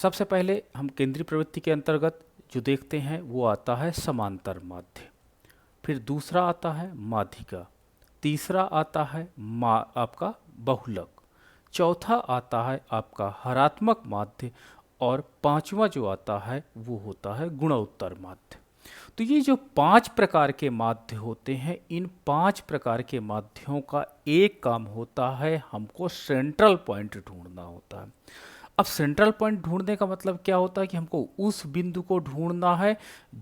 सबसे पहले हम केंद्रीय प्रवृत्ति के अंतर्गत जो देखते हैं वो आता है समांतर माध्य, फिर दूसरा आता है माध्यिका, तीसरा आता है आपका बहुलक, चौथा आता है आपका हरात्मक माध्य और पांचवा जो आता है वो होता है गुणोत्तर माध्य। तो ये जो 5 प्रकार के माध्य होते हैं, इन 5 प्रकार के माध्यों का एक काम होता है, हमको सेंट्रल पॉइंट ढूंढना होता है। अब सेंट्रल पॉइंट ढूंढने का मतलब क्या होता है कि हमको उस बिंदु को ढूंढना है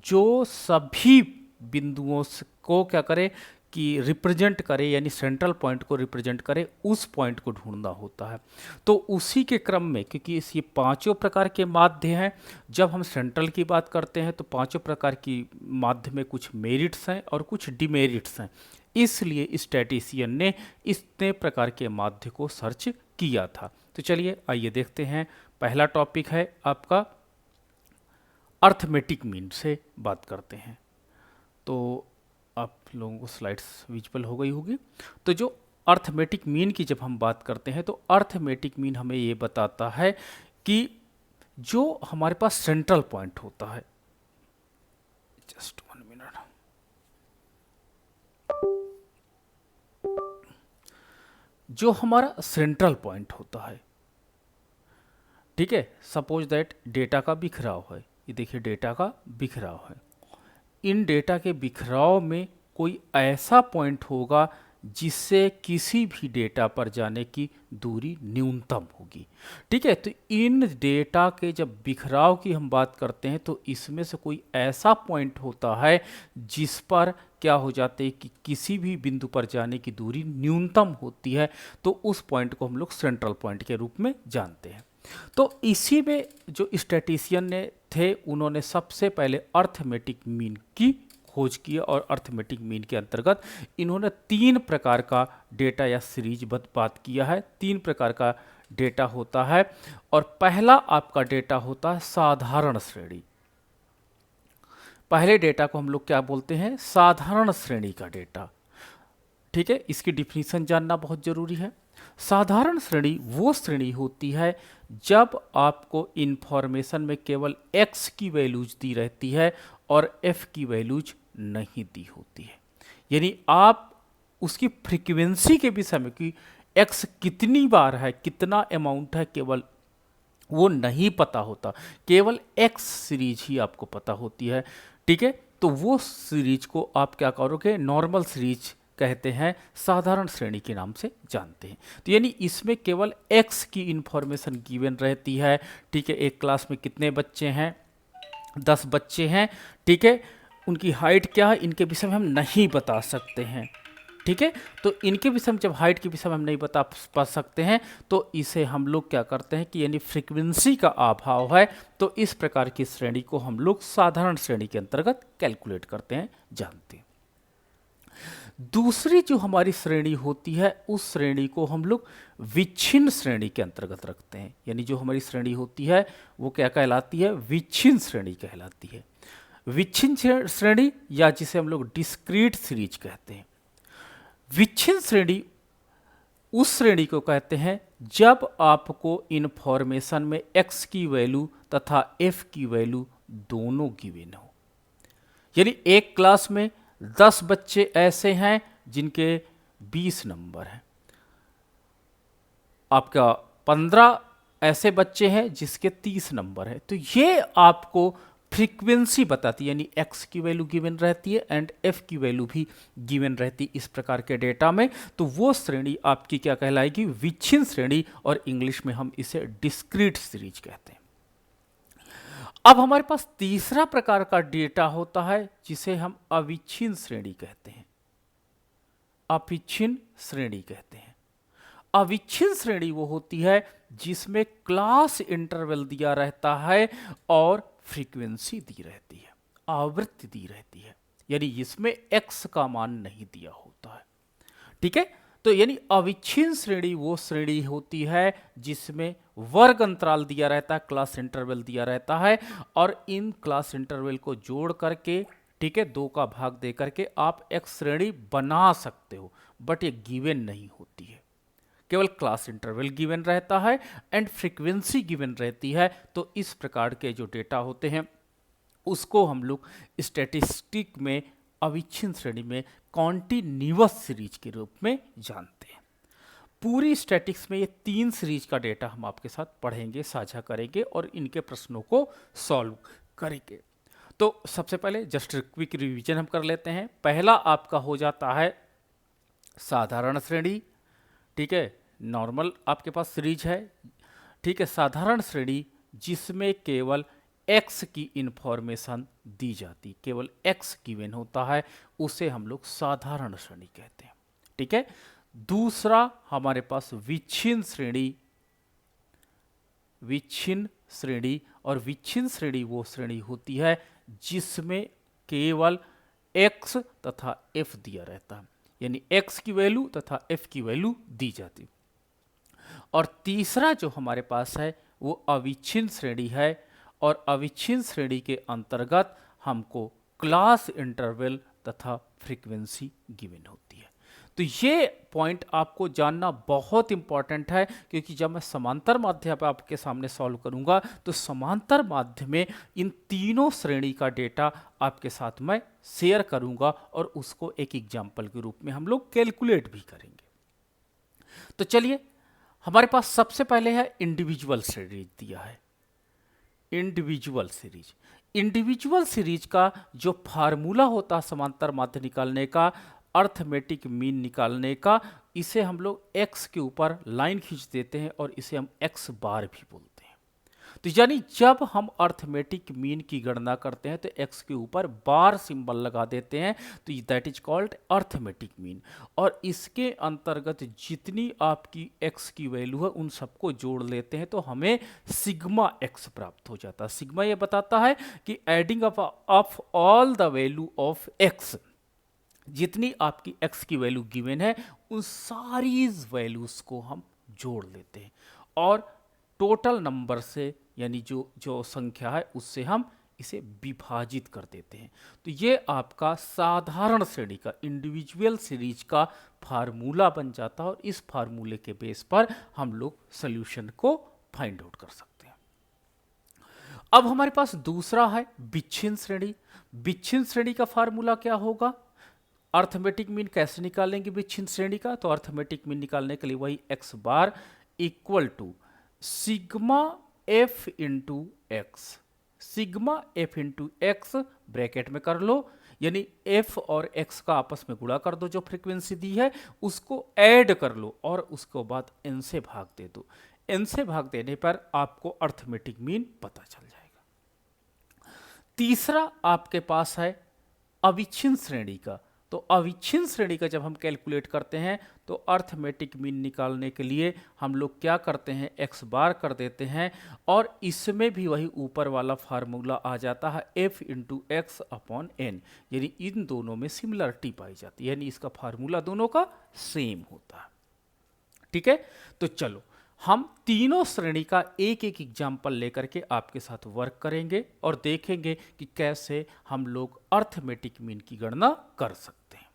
जो सभी बिंदुओं को क्या करे कि रिप्रेजेंट करे, यानी सेंट्रल पॉइंट को रिप्रेजेंट करे, उस पॉइंट को ढूंढना होता है। तो उसी के क्रम में, क्योंकि ये पांचों प्रकार के माध्य हैं, जब हम सेंट्रल की बात करते हैं तो पांचों प्रकार की माध्य में कुछ मेरिट्स हैं और कुछ डिमेरिट्स हैं, इसलिए स्टैटिस्टिशियन ने इतने प्रकार के माध्य को सर्च किया था। तो चलिए आइए देखते हैं। पहला टॉपिक है आपका अर्थमेटिक मीन से बात करते हैं। तो आप लोगों को स्लाइड्स विजुअल हो गई होगी। तो जो अर्थमेटिक मीन की जब हम बात करते हैं तो अर्थमेटिक मीन हमें ये बताता है कि जो हमारे पास सेंट्रल पॉइंट होता है, जस्ट 1 मिनट, जो हमारा सेंट्रल पॉइंट होता है, ठीक है, सपोज दैट डेटा का बिखराव है, ये देखिए डेटा का बिखराव है, इन डेटा के बिखराव में कोई ऐसा पॉइंट होगा जिससे किसी भी डेटा पर जाने की दूरी न्यूनतम होगी। ठीक है, तो इन डेटा के जब बिखराव की हम बात करते हैं तो इसमें से कोई ऐसा पॉइंट होता है जिस पर क्या हो जाते हैं कि किसी भी बिंदु पर जाने की दूरी न्यूनतम होती है, तो उस पॉइंट को हम लोग सेंट्रल पॉइंट के रूप में जानते हैं। तो इसी में जो स्टैटिस्टिशियन ने थे, उन्होंने सबसे पहले अर्थमेटिक मीन की खोज की और अर्थमेटिक मीन के अंतर्गत इन्होंने 3 प्रकार का डेटा या सीरीज बात किया है। 3 प्रकार का डेटा होता है और पहला आपका डेटा होता है साधारण श्रेणी। पहले डेटा को हम लोग क्या बोलते हैं? साधारण श्रेणी का डेटा। ठीक है, इसकी डिफिनीशन जानना बहुत जरूरी है। साधारण श्रेणी वो श्रेणी होती है जब आपको इंफॉर्मेशन में केवल x की वैल्यूज दी रहती है और f की वैल्यूज नहीं दी होती है, यानी आप उसकी फ्रीक्वेंसी के विषय में कि x कितनी बार है, कितना अमाउंट है, केवल वो नहीं पता होता, केवल x सीरीज ही आपको पता होती है। ठीक है, तो वो सीरीज को आप क्या करोगे? नॉर्मल सीरीज कहते हैं, साधारण श्रेणी के नाम से जानते हैं। तो यानी इसमें केवल x की इंफॉर्मेशन गिवन रहती है। ठीक है, एक क्लास में कितने बच्चे हैं? 10 बच्चे हैं। ठीक है, उनकी हाइट क्या है, इनके विषय में हम नहीं बता सकते हैं। ठीक है, तो इनके विषय में, जब हाइट के विषय में हम नहीं बता पा सकते हैं तो इसे हम लोग क्या करते हैं कि यानी फ्रीक्वेंसी का अभाव है, तो इस प्रकार की श्रेणी को हम लोग साधारण श्रेणी के अंतर्गत कैलकुलेट करते हैं, जानते हैं। दूसरी जो हमारी श्रेणी होती है उस श्रेणी को हम लोग विच्छिन्न श्रेणी के अंतर्गत रखते हैं, यानी जो हमारी श्रेणी होती है वो क्या कहलाती है? विच्छिन्न श्रेणी कहलाती है। विच्छिन्न श्रेणी या जिसे हम लोग डिस्क्रीट सीरीज कहते हैं। विच्छिन्न श्रेणी उस श्रेणी को कहते हैं जब आपको इंफॉर्मेशन में x की वैल्यू तथा f की वैल्यू दोनों गिवन हो, यानी एक क्लास में 10 बच्चे ऐसे हैं जिनके 20 नंबर हैं, आपका 15 ऐसे बच्चे हैं जिसके 30 नंबर है, तो ये आपको फ्रीक्वेंसी बताती है, यानी x की वैल्यू गिवन रहती है एंड f की वैल्यू भी गिवन रहती है इस प्रकार के डेटा में। तो वो श्रेणी आपकी क्या कहलाएगी? विच्छिन्न श्रेणी, और इंग्लिश में हम इसे डिस्क्रीट सीरीज कहते हैं। अब हमारे पास तीसरा प्रकार का डेटा होता है जिसे हम अविच्छिन्न श्रेणी कहते हैं। अविच्छिन्न श्रेणी कहते हैं। अविच्छिन्न श्रेणी वो होती है जिसमें क्लास इंटरवल दिया रहता है और फ्रीक्वेंसी दी रहती है, आवृत्ति दी रहती है, यानी इसमें x का मान नहीं दिया होता है। ठीक है, तो यानी अविच्छिन्न श्रेणी वो श्रेणी होती है जिसमें वर्ग अंतराल दिया रहता है, क्लास इंटरवल दिया रहता है, और इन क्लास इंटरवल को जोड़ करके, ठीक है, 2 का भाग दे करके आप एक श्रेणी बना सकते हो, बट ये गिवन नहीं होती है। केवल क्लास इंटरवल गिवन रहता है एंड फ्रीक्वेंसी गिवन रहती है। तो इस प्रकार के जो डेटा होते हैं उसको हम लोग स्टैटिस्टिक में अविच्छिन्न श्रेणी में कॉन्टिन्यूअस सीरीज के रूप में जानते हैं। पूरी स्टैटिक्स में ये 3 सीरीज का डेटा हम आपके साथ पढ़ेंगे, साझा करेंगे और इनके प्रश्नों को सॉल्व करेंगे। तो सबसे पहले जस्ट क्विक रिवीजन हम कर लेते हैं। पहला आपका हो जाता है साधारण श्रेणी, ठीक है, नॉर्मल आपके पास सीरीज है, ठीक है। साधारण श्रेणी जिसमें केवल x की इंफॉर्मेशन दी जाती, केवल x गिवन होता है, उसे हम लोग साधारण श्रेणी कहते हैं, ठीक है। दूसरा हमारे पास विच्छिन्न श्रेणी, विच्छिन्न श्रेणी, और विच्छिन्न श्रेणी वो श्रेणी होती है जिसमें केवल x तथा f दिया रहता है, यानी x की वैल्यू तथा f की वैल्यू दी जाती। और तीसरा जो हमारे पास है वो अविच्छिन्न श्रेणी है, और अविच्छिन्न श्रेणी के अंतर्गत हमको क्लास इंटरवल तथा फ्रीक्वेंसी गिवन होती है। तो ये पॉइंट आपको जानना बहुत इंपॉर्टेंट है, क्योंकि जब मैं समांतर माध्य पे आपके सामने सॉल्व करूंगा तो समांतर माध्य में इन तीनों श्रेणी का डेटा आपके साथ मैं शेयर करूंगा और उसको एक एग्जाम्पल के रूप में हम लोग कैलकुलेट भी करेंगे। तो चलिए, हमारे पास सबसे पहले है इंडिविजुअल सीरीज दिया है। इंडिविजुअल सीरीज, इंडिविजुअल सीरीज का जो फार्मूला होता है समांतर माध्य निकालने का, अर्थमेटिक मीन निकालने का, इसे हम लोग x के ऊपर लाइन खींच देते हैं और इसे हम x बार भी बोलते हैं। तो यानी जब हम अर्थमेटिक मीन की गणना करते हैं तो x के ऊपर बार सिंबल लगा देते हैं, तो that is called arithmetic mean. और इसके अंतर्गत जितनी आपकी x की वैल्यू है उन सबको जोड़ लेते हैं तो हमें सिग्मा x प्राप्त हो जाता है। सिग्मा ये बताता है कि adding of all the value of x, जितनी आपकी x की वैल्यू गिवन है उन सारी वैल्यूज को हम जोड़ लेते हैं और टोटल नंबर से, यानी जो संख्या है उससे हम इसे विभाजित कर देते हैं। तो ये आपका साधारण श्रेणी का इंडिविजुअल सीरीज का फार्मूला बन जाता है और इस फार्मूले के बेस पर हम लोग सॉल्यूशन को फाइंड आउट कर सकते हैं। अब हमारे पास दूसरा है विच्छिन्न श्रेणी। विच्छिन्न श्रेणी का फार्मूला क्या होगा? अर्थमेटिक मीन कैसे निकालेंगे विच्छिन्न श्रेणी का? तो अर्थमेटिक मीन निकालने के लिए वही x bar equal to sigma f into X, sigma f into X bracket में कर लो, यानी f और x का आपस में गुणा कर दो, जो फ्रीक्वेंसी दी है उसको ऐड कर लो और उसके बाद n से भाग दे दो। n से भाग देने पर आपको अर्थमेटिक मीन पता चल जाएगा। तीसरा आपके पास है अविच्छिन्न श्रेणी का। तो अविच्छिन्न श्रेणी का जब हम कैलकुलेट करते हैं तो अर्थमेटिक मीन निकालने के लिए हम लोग क्या करते हैं, x बार कर देते हैं और इसमें भी वही ऊपर वाला फार्मूला आ जाता है f into x upon N, यानी इन दोनों में सिमिलरिटी पाई जाती है, यानी इसका फार्मूला दोनों का सेम होता है। ठीक है, तो चलो हम तीनों श्रेणी का एक एक एग्जाम्पल लेकर के आपके साथ वर्क करेंगे और देखेंगे कि कैसे हम लोग अर्थमेटिक मीन की गणना कर सकते हैं।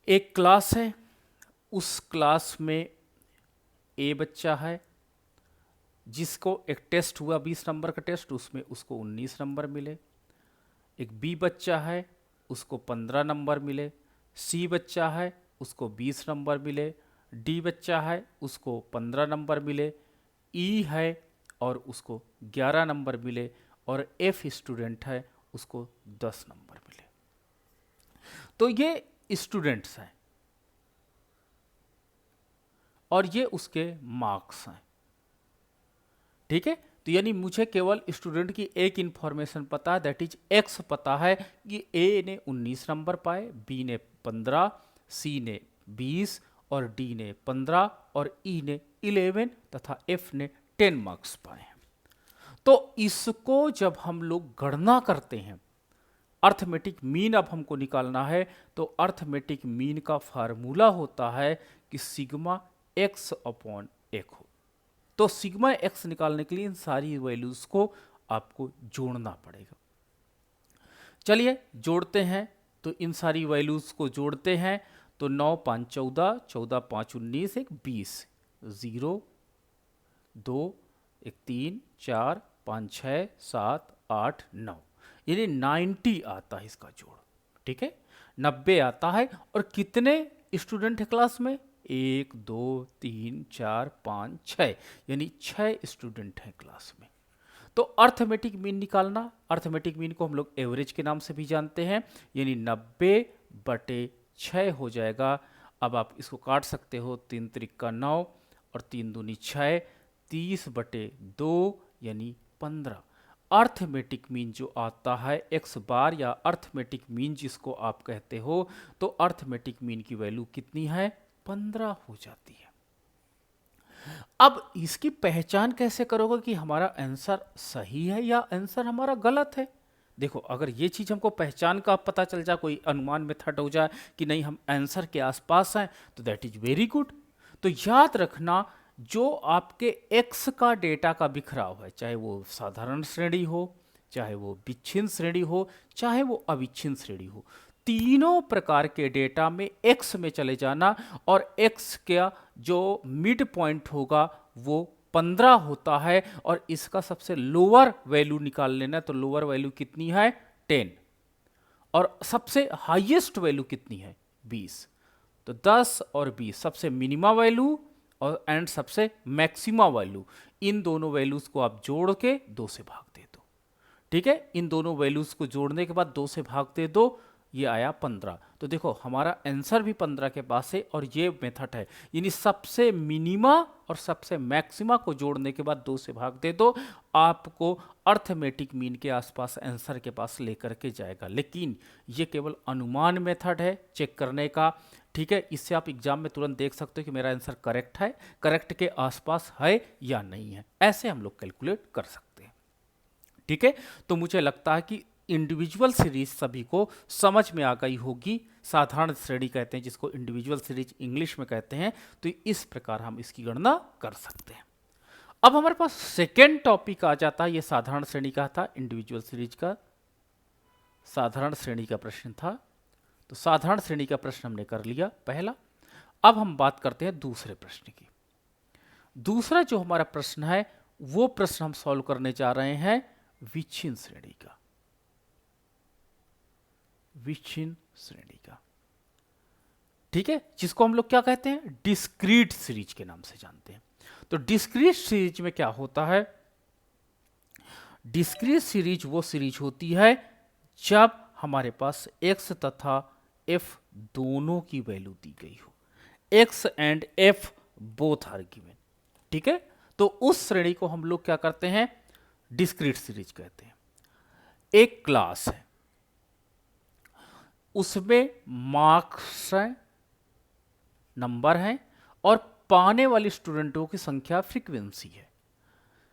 एक क्लास है, उस क्लास में ए बच्चा है जिसको एक टेस्ट हुआ 20 नंबर का टेस्ट, उसमें उसको 19 नंबर मिले। एक बी बच्चा है, उसको 15 नंबर मिले। सी बच्चा है, उसको 20 नंबर मिले। डी बच्चा है, उसको 15 नंबर मिले। ई है और उसको 11 नंबर मिले और एफ स्टूडेंट है, उसको 10 नंबर मिले। तो ये स्टूडेंट्स हैं और ये उसके मार्क्स हैं। ठीक है, तो यानी मुझे केवल स्टूडेंट की एक इंफॉर्मेशन पता है, दैट इज एक्स पता है कि ए ने 19 नंबर पाए, बी ने 15, सी ने 20 और डी ने 15 और ई ने 11 तथा एफ ने 10 मार्क्स पाए हैं। तो इसको जब हम लोग गणना करते हैं, अर्थमेटिक मीन अब हमको निकालना है, तो अर्थमेटिक मीन का फार्मूला होता है कि सिग्मा एक्स अपॉन एक हो। तो सिग्मा एक्स निकालने के लिए इन सारी वैल्यूज को आपको जोड़ना पड़ेगा। चलिए जोड़ते हैं, तो इन सारी वैल्यूज को जोड़ते हैं तो 9 5 14, 14 5 19, एक 20, 0 2 एक 3 4 5 6 7 8 9, यानी 90 आता है इसका जोड़। ठीक है, 90 आता है। और कितने स्टूडेंट है क्लास में? 1 2 3 4 5 6, यानी 6 स्टूडेंट हैं क्लास में। तो अर्थमेटिक मीन निकालना, अर्थमेटिक मीन को हम लोग एवरेज के नाम से भी जानते हैं, यानी 90/6 हो जाएगा। अब आप इसको काट सकते हो, 3 त्रिका 9 और 3 दूनी 6, 30/2 यानी 15। अर्थमेटिक मीन जो आता है x बार, या अर्थमेटिक मीन जिसको आप कहते हो, तो अर्थमेटिक मीन की वैल्यू कितनी है? 15 हो जाती है। अब इसकी पहचान कैसे करोगे कि हमारा आंसर सही है या आंसर हमारा गलत है? देखो, अगर ये चीज हमको पहचान का पता चल जाए, कोई अनुमान मेथड हो जाए कि नहीं हम आंसर के आसपास हैं, तो दैट इज वेरी गुड। तो याद रखना, जो आपके x का डेटा का बिखराव है, चाहे वो साधारण श्रेणी हो, चाहे वो विच्छिन्न श्रेणी हो, चाहे वो अविच्छिन्न श्रेणी हो, तीनों प्रकार के डेटा में x में चले जाना, और x का जो मिड पॉइंट होगा वो 15 होता है, और इसका सबसे लोअर वैल्यू निकाल लेना। तो लोअर वैल्यू कितनी है? 10, और सबसे हाईएस्ट वैल्यू कितनी है? 20। तो 10 और 20 सबसे मिनिमा वैल्यू और एंड सबसे मैक्सिमा वैल्यू, इन दोनों वैल्यूज को आप जोड़ के 2 से भाग दे दो। ठीक है, इन दोनों वैल्यूज को जोड़ने के बाद 2 से भाग दे दो, ये आया 15। तो देखो, हमारा आंसर भी 15 के पास है, और ये मेथड है, यानी सबसे मिनिमा और सबसे मैक्सिमा को जोड़ने के बाद 2 से भाग दे दो, आपको अर्थमेटिक मीन के आसपास आंसर के पास लेकर के जाएगा। लेकिन ये केवल अनुमान मेथड है चेक करने का। ठीक है, इससे आप एग्जाम में तुरंत देख सकते हो कि मेरा आंसर करेक्ट है, करेक्ट के आसपास है या नहीं है, ऐसे हम लोग कैलकुलेट कर सकते हैं। ठीक है, तो मुझे लगता है कि इंडिविजुअल सीरीज सभी को समझ में आ गई होगी। साधारण श्रेणी कहते हैं जिसको, इंडिविजुअल सीरीज इंग्लिश में कहते हैं। तो इस प्रकार हम इसकी गणना कर सकते हैं। अब हमारे पास सेकेंड टॉपिक आ जाता है, ये साधारण श्रेणी का था, इंडिविजुअल सीरीज का साधारण श्रेणी का प्रश्न था। तो साधारण श्रेणी का प्रश्न हमने कर लिया पहला। अब हम बात करते हैं दूसरे प्रश्न की। दूसरा जो हमारा प्रश्न है, वो प्रश्न हम सॉल्व करने जा रहे हैं विच्छिन्न श्रेणी का, विच्छिन्न श्रेणी का। ठीक है, जिसको हम लोग क्या कहते हैं? डिस्क्रीट सीरीज के नाम से जानते हैं। तो डिस्क्रीट सीरीज में क्या होता है? डिस्क्रीट सीरीज वो सीरीज होती है जब हमारे पास x तथा f दोनों की वैल्यू दी गई हो, x and f both are given. ठीक है, तो उस श्रेणी को हम लोग क्या करते हैं? डिस्क्रीट सीरीज कहते हैं। एक क्लास है, उसमें मार्क्स हैं, नंबर हैं, और पाने वाले स्टूडेंटों की संख्या फ्रीक्वेंसी है।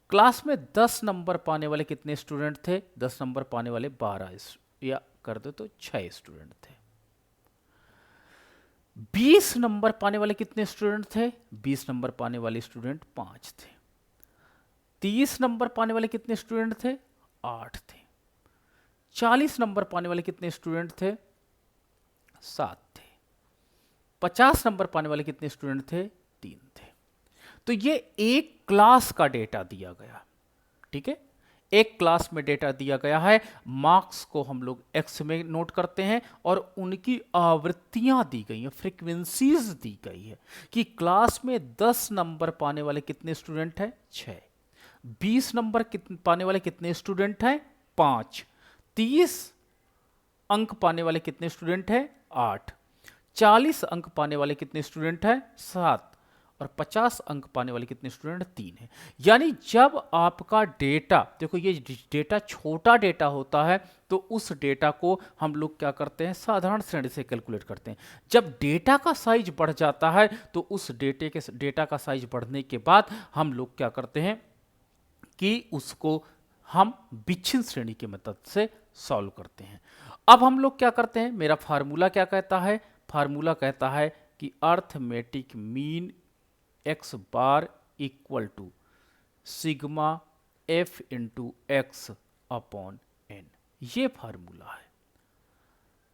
क्लास में 10 नंबर पाने वाले कितने स्टूडेंट थे? 10 नंबर पाने वाले 12, या कर दो तो 6 स्टूडेंट थे। 20 नंबर पाने वाले कितने स्टूडेंट थे? 20 नंबर पाने वाले स्टूडेंट 5 थे। 30 नंबर पाने वाले कितने स्टूडेंट थे? 8 थे। 40 नंबर पाने वाले कितने स्टूडेंट थे? 7 थे। 50 नंबर पाने वाले कितने स्टूडेंट थे? 3 थे। तो ये एक क्लास का डेटा दिया गया। ठीक है, एक क्लास में डेटा दिया गया है। मार्क्स को हम लोग एक्स में नोट करते हैं, और उनकी आवृत्तियां दी गई हैं, फ्रीक्वेंसीज दी गई है कि क्लास में 10 नंबर पाने वाले कितने स्टूडेंट हैं? 6। 20 नंबर पाने वाले कितने स्टूडेंट हैं? 5। 30 अंक पाने वाले कितने स्टूडेंट हैं? 8। 40 अंक पाने वाले कितने स्टूडेंट हैं? 7। और 50 अंक पाने वाले कितने स्टूडेंट? 3 हैं। यानी जब आपका डेटा, देखो ये डेटा छोटा डेटा होता है, तो उस डेटा को हम लोग क्या करते हैं? साधारण श्रेणी से कैलकुलेट करते हैं। जब डेटा का साइज बढ़ जाता है, तो उस डेटा का साइज बढ़ने के बाद हम लोग क्या करते हैं कि उसको हम विच्छिन्न श्रेणी के मेथड से सॉल्व करते हैं। अब हम लोग क्या करते हैं? मेरा फार्मूला क्या कहता है? फार्मूला कहता है कि arithmetic mean x bar equal to sigma f into x upon n। ये फार्मूला है,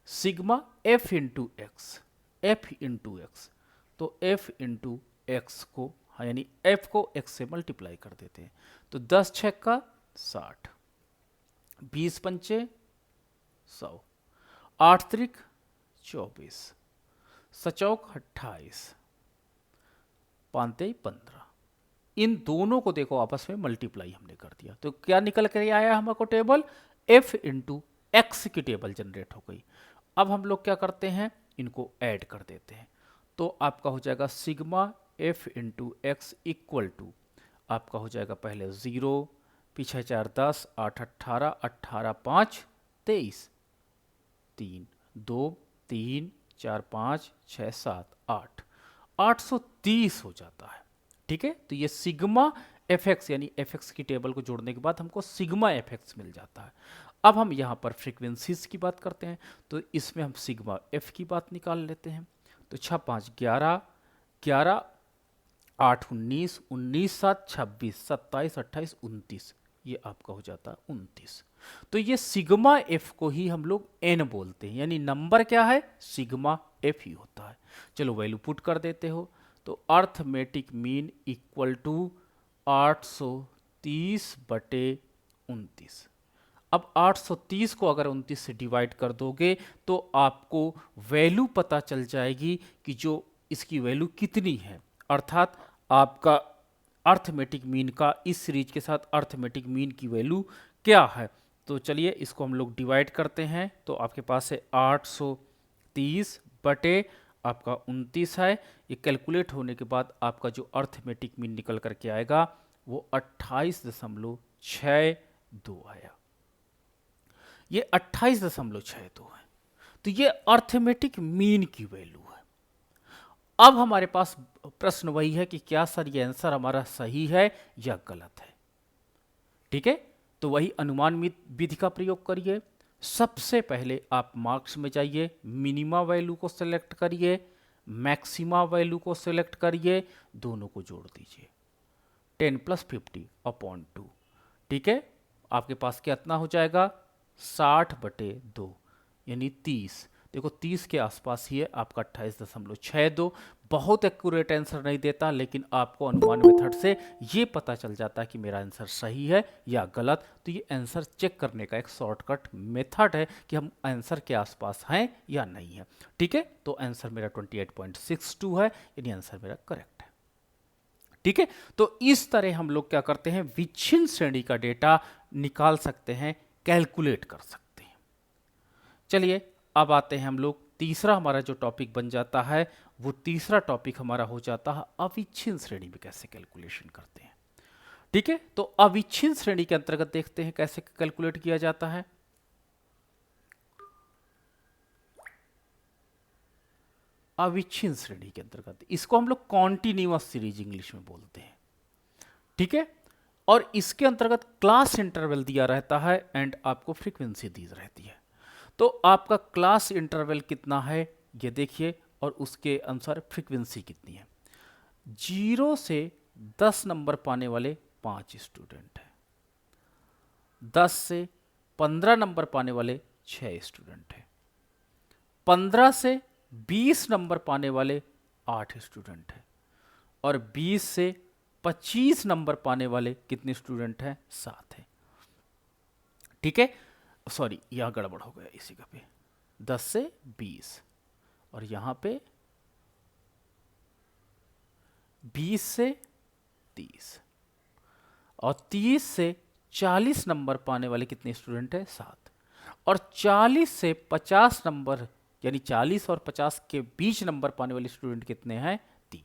sigma f into X. f into X, तो f इंटू एक्स को, हाँ यानी f को x से मल्टीप्लाई कर देते हैं। तो 10 छक्का 60, 20 पंचे 100, 8 त्रिक 24, सचौक 28, पांते 15। इन दोनों को देखो आपस में मल्टीप्लाई हमने कर दिया, तो क्या निकल कर आया हमको टेबल, f इंटू एक्स की टेबल जनरेट हो गई। अब हम लोग क्या करते हैं, इनको ऐड कर देते हैं, तो आपका हो जाएगा sigma f into X equal to, आपका हो जाएगा पहले 0, पीछे 4 10, 8 18, 18 5 23, 3 2 3 4 5 6 7 8, 830 हो जाता है। ठीक है, तो ये सिग्मा एफ एक्स यानी एफ एक्स की टेबल को जोड़ने के बाद हमको सिग्मा एफ एक्स मिल जाता है। अब हम यहाँ पर फ्रीक्वेंसीज की बात करते हैं, तो इसमें हम सिग्मा एफ की बात निकाल लेते हैं। तो 6 5 11, 11 8 19, 19 7 26, 27 28 29, ये आपका हो जाता है 29। तो ये सिग्मा एफ को ही हम लोग एन बोलते हैं, यानी नंबर क्या है, सिग्मा एफ ही होता है। चलो वैल्यू पुट कर देते हो, तो अर्थमेटिक मीन इक्वल टू 830 बटे 29। अब 830 को अगर 29 से डिवाइड कर दोगे तो आपको वैल्यू पता चल जाएगी कि जो इसकी वैल्यू कितनी है, अर्थात आपका अर्थमेटिक मीन का इस सीरीज के साथ अर्थमेटिक मीन की वैल्यू क्या है। तो चलिए इसको हम लोग डिवाइड करते हैं, तो आपके पास है 830 बटे आपका 29 है। ये कैलकुलेट होने के बाद आपका जो अर्थमेटिक मीन निकल करके आएगा वो 28.62 आया। ये 28.62 है, तो ये अर्थमेटिक मीन की वैल्यू है। अब हमारे पास प्रश्न वही है कि क्या सर ये आंसर हमारा सही है या गलत है। ठीक है, तो वही अनुमान विधि का प्रयोग करिए। सबसे पहले आप मार्क्स में जाइए, मिनिमा वैल्यू को सिलेक्ट करिए, मैक्सिमा वैल्यू को सिलेक्ट करिए, दोनों को जोड़ दीजिए, 10 + 50/2। ठीक है, आपके पास कितना हो जाएगा, 60/2 यानी 30। देखो 30 के आसपास ही है आपका 28.62। बहुत एक्यूरेट आंसर नहीं देता, लेकिन आपको अनुमान मेथड से ये पता चल जाता है कि मेरा आंसर सही है या गलत। तो ये आंसर चेक करने का एक शॉर्टकट मेथड है कि हम आंसर के आसपास हैं या नहीं है। ठीक है, तो आंसर मेरा 28.62 है, यानी आंसर मेरा करेक्ट है। ठीक है, तो इस तरह हम लोग क्या करते हैं, विच्छिन्न श्रेणी का डेटा निकाल सकते हैं, कैलकुलेट कर सकते हैं। चलिए अब आते हैं हम लोग, तीसरा हमारा जो टॉपिक बन जाता है, वो तीसरा टॉपिक हमारा हो जाता है अविच्छिन्न श्रेणी में कैसे कैलकुलेशन करते हैं। ठीक है, तो अविच्छिन्न श्रेणी के अंतर्गत देखते हैं कैसे कैलकुलेट किया जाता है। अविच्छिन्न श्रेणी के अंतर्गत इसको हम लोग कॉन्टिन्यूअस सीरीज इंग्लिश में बोलते हैं। ठीक है, और इसके अंतर्गत क्लास इंटरवल दिया रहता है एंड आपको फ्रीक्वेंसी दी रहती है। तो आपका क्लास इंटरवल कितना है ये देखिए, और उसके अनुसार फ्रीक्वेंसी कितनी है। 0 से 10 नंबर पाने वाले 5 स्टूडेंट हैं, 10 से 15 नंबर पाने वाले 6 स्टूडेंट हैं, 15 से 20 नंबर पाने वाले 8 स्टूडेंट हैं, और 20 से 25 नंबर पाने वाले कितने स्टूडेंट हैं, 7 हैं। ठीक है, सॉरी यहाँ गड़बड़ हो गया इसी का पे, 10 से 20 और यहाँ पे 20 से 30 और 30 से 40 नंबर पाने वाले कितने स्टूडेंट हैं, 7, और 40 से 50 नंबर यानी 40 और 50 के बीच नंबर पाने वाले स्टूडेंट कितने हैं, 3।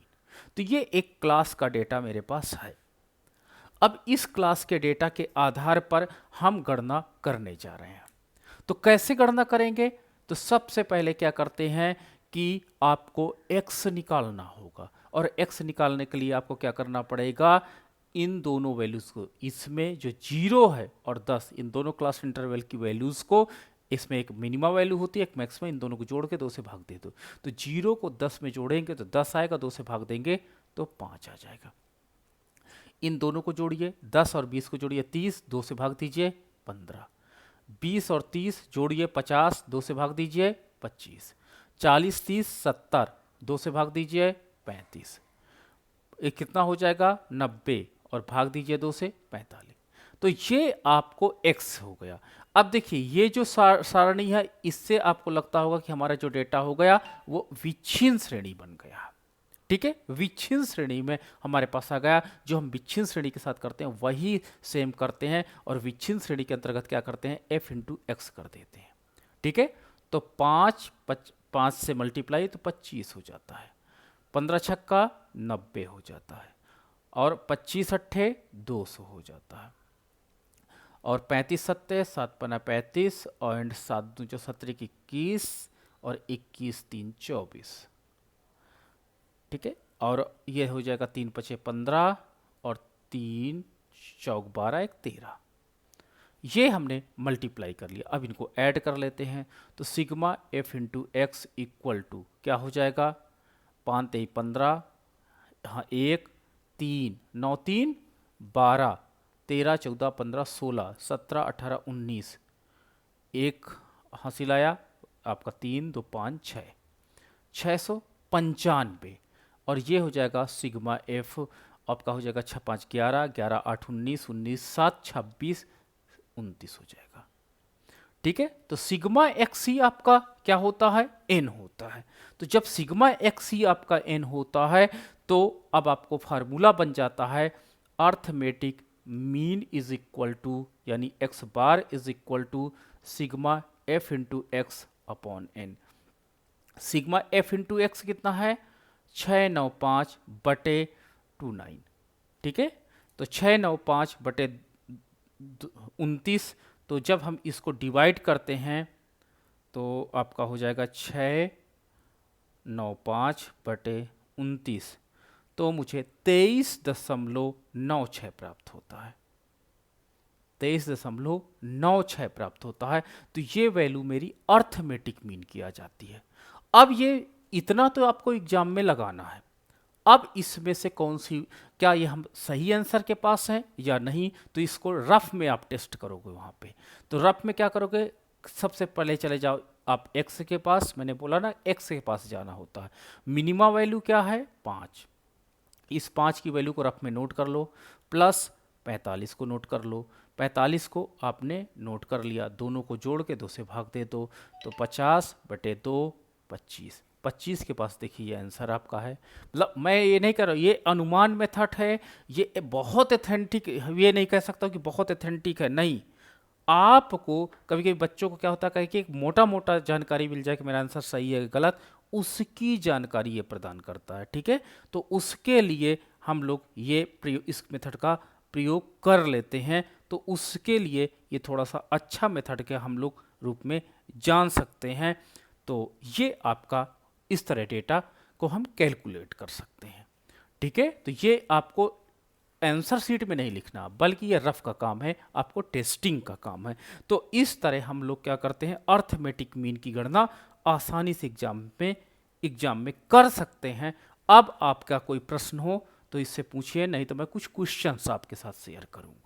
तो ये एक क्लास का डेटा मेरे पास है। अब इस क्लास के डेटा के आधार पर हम गणना करने जा रहे हैं। तो कैसे गणना करेंगे, तो सबसे पहले क्या करते हैं कि आपको x निकालना होगा, और x निकालने के लिए आपको क्या करना पड़ेगा, इन दोनों वैल्यूज को, इसमें जो 0 है और 10, इन दोनों क्लास इंटरवल की वैल्यूज को, इसमें एक मिनिमा वैल्यू होती है एक मैक्सिमा, इन दोनों को जोड़ के 2 से भाग दे दो। तो 0 को 10 में जोड़ेंगे तो 10 आएगा, 2 से भाग देंगे तो 5 आ जाएगा। इन दोनों को जोड़िए, 10 और 20 को जोड़िए 30, 2 से भाग दीजिए 15, 20 और 30 जोड़िए 50, 2 से भाग दीजिए 25, 40 30 70, 2 से भाग दीजिए 35, ये कितना हो जाएगा 90, और भाग दीजिए 2 से 45। तो ये आपको x हो गया। अब देखिए ये जो सारणी है, इससे आपको लगता होगा कि हमारा जो डेटा हो गया वो विच्छिन्न श्रेणी बन गया। ठीक है, विच्छिन्न श्रेणी में हमारे पास आ गया। जो हम विच्छिन्न श्रेणी के साथ करते हैं वही सेम करते हैं, और विच्छिन्न श्रेणी के अंतर्गत क्या करते हैं, f इंटू एक्स कर देते हैं। ठीक है, तो 5 से मल्टीप्लाई तो 25 हो जाता है, 15 छक्का 90 हो जाता है, और 25 अट्ठे 200 हो जाता है, और 35 सत्ते 7 पना 35, और 7 दूं 17 21, और 21 3 24। ठीक है, और ये हो जाएगा 3 पचे 15, और 3 चौक 12 1 13। ये हमने मल्टीप्लाई कर लिया। अब इनको ऐड कर लेते हैं, तो sigma f into X equal to क्या हो जाएगा, 5 3 15, हाँ 1 3 9 3 12, 13 14 15 16 17 18 19, एक हासिल आया आपका 3 2 5 6, 695। और ये हो जाएगा सिग्मा एफ आपका हो जाएगा 6 5 11 11 8 19 19 7 26 29 हो जाएगा। ठीक है, तो सिग्मा एक्स ही आपका क्या होता है, एन होता है। तो जब सिग्मा एक्स ही आपका एन होता है, तो अब आपको फार्मूला बन जाता है arithmetic mean is equal to, यानी x bar is equal to sigma f into x upon n. Sigma f into x कितना है, 695 बटे 29। ठीक है, तो 695 बटे 29, तो जब हम इसको डिवाइड करते हैं तो आपका हो जाएगा 695 बटे 29, तो मुझे 23.96 प्राप्त होता है, 23.96 प्राप्त होता है। तो ये वैल्यू मेरी अर्थमेटिक मीन की आ जाती है। अब ये इतना तो आपको एग्जाम में लगाना है। अब इसमें से कौन सी, क्या ये हम सही आंसर के पास हैं या नहीं, तो इसको रफ में आप टेस्ट करोगे वहाँ पे। तो रफ में क्या करोगे, सबसे पहले चले जाओ आप x के पास, मैंने बोला ना x के पास जाना होता है। मिनिमा वैल्यू क्या है 5, इस 5 की वैल्यू को रफ में नोट कर लो, प्लस 45 को नोट कर लो, 45 को आपने नोट कर लिया, दोनों को जोड़ के 2 से भाग दे दो, तो 50 बटे 2 25, 25 के पास देखिए ये आंसर आपका है। मतलब मैं ये नहीं कर रहा, ये अनुमान मेथड है, ये बहुत ऑथेंटिक, ये नहीं कह सकता कि बहुत ऑथेंटिक है, नहीं। आपको कभी कभी बच्चों को क्या होता है कि एक मोटा मोटा जानकारी मिल जाए कि मेरा आंसर सही है गलत, उसकी जानकारी ये प्रदान करता है। ठीक है, तो उसके लिए हम लोग ये इस मेथड का प्रयोग कर लेते हैं, तो उसके लिए ये थोड़ा सा अच्छा मेथड के हम लोग रूप में जान सकते हैं। तो ये आपका इस तरह डेटा को हम कैलकुलेट कर सकते हैं। ठीक है, तो ये आपको आंसर शीट में नहीं लिखना, बल्कि ये रफ का काम है, आपको टेस्टिंग का काम है। तो इस तरह हम लोग क्या करते हैं, अर्थमेटिक मीन की गणना आसानी से एग्जाम में कर सकते हैं। अब आपका कोई प्रश्न हो तो इससे पूछिए, नहीं तो मैं कुछ क्वेश्चंस आपके साथ शेयर करूंगा।